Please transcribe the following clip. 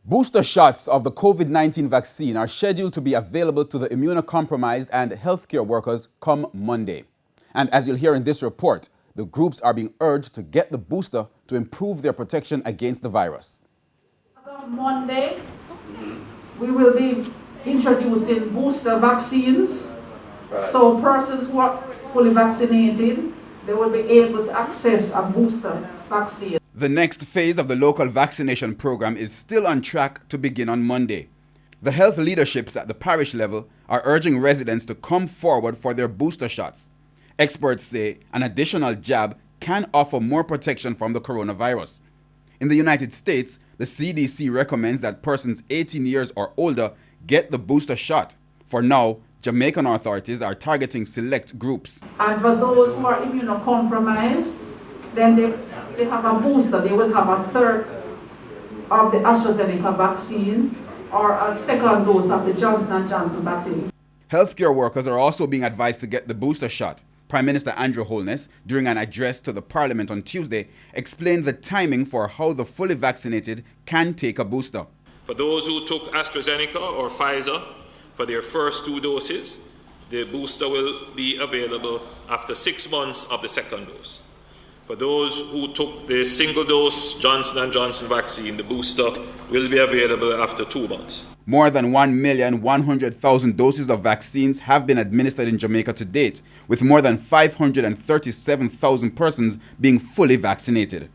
Booster shots of the Covid-19 vaccine are scheduled to be available to the immunocompromised and healthcare workers come Monday. And as you'll hear in this report, the groups are being urged to get the booster to improve their protection against the virus. On Monday, we will be introducing booster vaccines. So persons who are fully vaccinated, they will be able to access a booster vaccine. The next phase of the local vaccination program is still on track to begin on Monday. The health leaderships at the parish level are urging residents to come forward for their booster shots. Experts say an additional jab can offer more protection from the coronavirus. In the United States, the CDC recommends that persons 18 years or older get the booster shot. For now, Jamaican authorities are targeting select groups. And for those who are immunocompromised, then they have a booster. They will have a third of the AstraZeneca vaccine or a second dose of the Johnson & Johnson vaccine. Healthcare workers are also being advised to get the booster shot. Prime Minister Andrew Holness, during an address to the Parliament on Tuesday, explained the timing for how the fully vaccinated can take a booster. For those who took AstraZeneca or Pfizer for their first 2 doses, the booster will be available after 6 months of the second dose. For those who took the single-dose Johnson & Johnson vaccine, the booster will be available after 2 months. More than 1,100,000 doses of vaccines have been administered in Jamaica to date, with more than 537,000 persons being fully vaccinated.